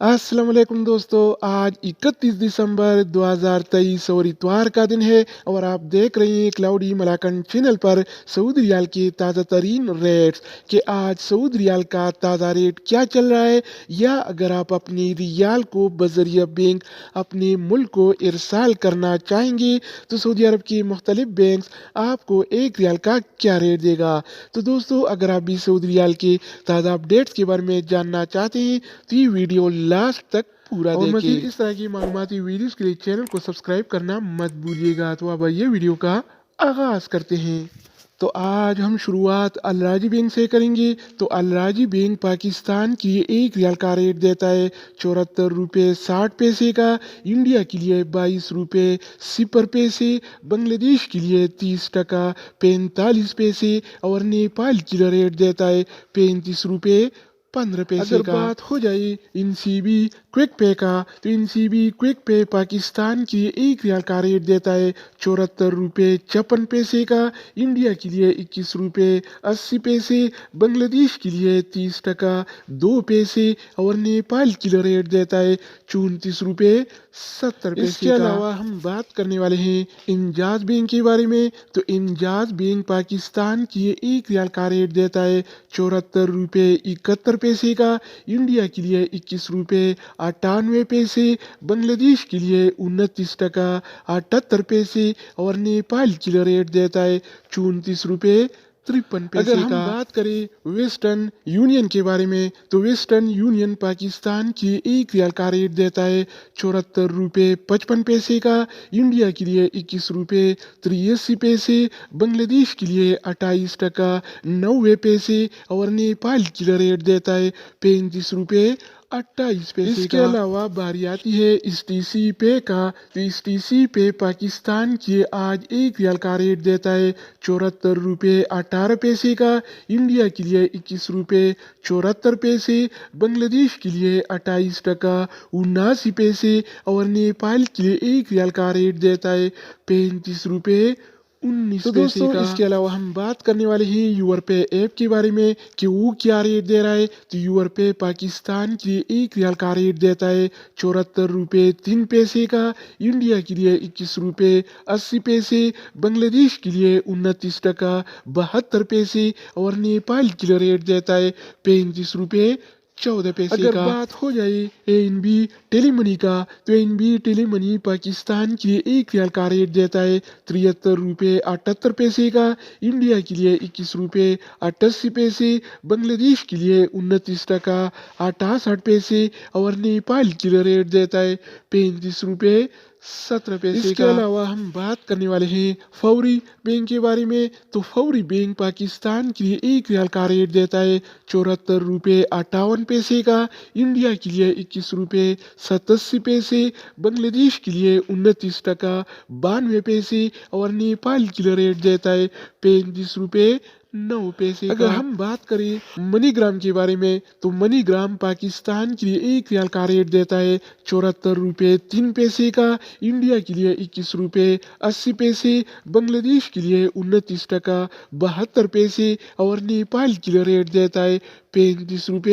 अस्सलाम वालेकुम दोस्तों, आज 31 दिसंबर 2023 और इतवार का दिन है और आप देख रहे हैं क्लाउडी मलाकन चैनल पर सऊदी रियाल के ताज़ा तरीन रेट्स कि आज सऊदी रियाल का ताज़ा रेट क्या चल रहा है, या अगर आप अपनी रियाल को बजरिया बैंक अपने मुल्क को इरसाल करना चाहेंगे तो सऊदी अरब की मुख्तलिफ बैंक आपको एक रियाल का क्या रेट देगा। तो दोस्तों, अगर आप भी सऊदी रियाल के ताज़ा अपडेट्स के बारे में जानना चाहते हैं तो ये वीडियो लास्ट तक पूरा और देखें। मज़ीद इस तरह की मालूमाती वीडियोस के लिए चैनल को सब्सक्राइब करना मत भूलिएगा। तो अब ये वीडियो का आगाज करते हैं। तो आज हम शुरुआत अल राजी बैंक से करेंगे। तो अल राजी बैंक पाकिस्तान के लिए एक रियाल का रेट देता है 74 रुपये 60 पैसे का, इंडिया के लिए 22 रुपये 0 पैसे, बांग्लादेश के लिए 30 टका 45 पैसे और नेपाल के लिए रेट देता है 35 रुपये 15 पैसे अगर का। बात हो जाए इनसीबी क्विक पे का, तो इनसीबी क्विक पे पाकिस्तान की एक रियाल का रेट देता है 74 रुपये 56 पैसे का, इंडिया के लिए 21 रुपये 80 पैसे, बांग्लादेश के लिए 30 टका 2 पैसे और नेपाल के लिए रेट देता है 34 रुपये 70 पैसे। इसके अलावा हम बात करने वाले हैं इंजाज बैंक के बारे में। तो इंजाज बैंक पाकिस्तान की एक रियाल का रेट देता है 74 रुपये 71 पैसे का, इंडिया के लिए 21 रुपये 98 पैसे, बांग्लादेश के लिए 29 टका 78 पैसे और नेपाल के लिए रेट देता है 34 रुपये 53 पैसे। अगर हम बात करें वेस्टर्न यूनियन के बारे में, तो वेस्टर्न यूनियन पाकिस्तान की एक रियाल का रेट देता है 74 रुपये 55 पैसे का, इंडिया के लिए 21 रुपये 83 पैसे, बांग्लादेश के लिए 28 टका 90 पैसे और नेपाल के लिए रेट देता है 35 रुपये 28 पैसे। इसके अलावा बारी आती है STC पे का। तो STC पे पाकिस्तान की आज एक रियाल का रेट देता है 74 रुपये 18 पैसे का, इंडिया के लिए 21 रुपये 74 पैसे, बांग्लादेश के लिए 28 टका 79 पैसे और नेपाल के लिए एक रियाल का रेट देता है 35 रुपये 19 पैसे का। इसके अलावा हम बात करने वाले हैं यूर पे ऐप के बारे में कि वो क्या रेट दे रहा है। तो यूर पे पाकिस्तान के लिए एक रियाल का रेट देता है 74 रुपये 3 पैसे का, इंडिया के लिए 21 रुपये 80 पैसे, बांग्लादेश के लिए 29 टका 72 पैसे और नेपाल के लिए रेट देता है 35 रुपये 14 पैसे का। अगर बात हो जाए ANB टेलीमनी का, तो ANB टेलीमनी पाकिस्तान के लिए एक रियाल का रेट देता है 73 रुपये 78 पैसे का, इंडिया के लिए 21 रुपये 88 पैसे, बांग्लादेश के लिए 29 टका 68 पैसे और नेपाल के लिए रेट देता है 35 रुपये 17 पैसे का। इसके अलावा हम बात करने वाले हैं फौरी बैंक के बारे में। तो फौरी बैंक पाकिस्तान के लिए एक रियाल का रेट देता है 74 रुपये 58 पैसे का, इंडिया के लिए 21 रुपये 87 पैसे, बांग्लादेश के लिए 29 टका 92 पैसे और नेपाल के लिए रेट देता है 35 रुपये 9 पैसे का। अगर हम बात करें मनीग्राम के बारे में, तो मनीग्राम पाकिस्तान के लिए एक रियाल का रेट देता है 74 रुपये 3 पैसे का, इंडिया के लिए 21 रुपये 80 पैसे, बांग्लादेश के लिए 29 टका 72 पैसे और नेपाल के लिए रेट देता है 35 रुपये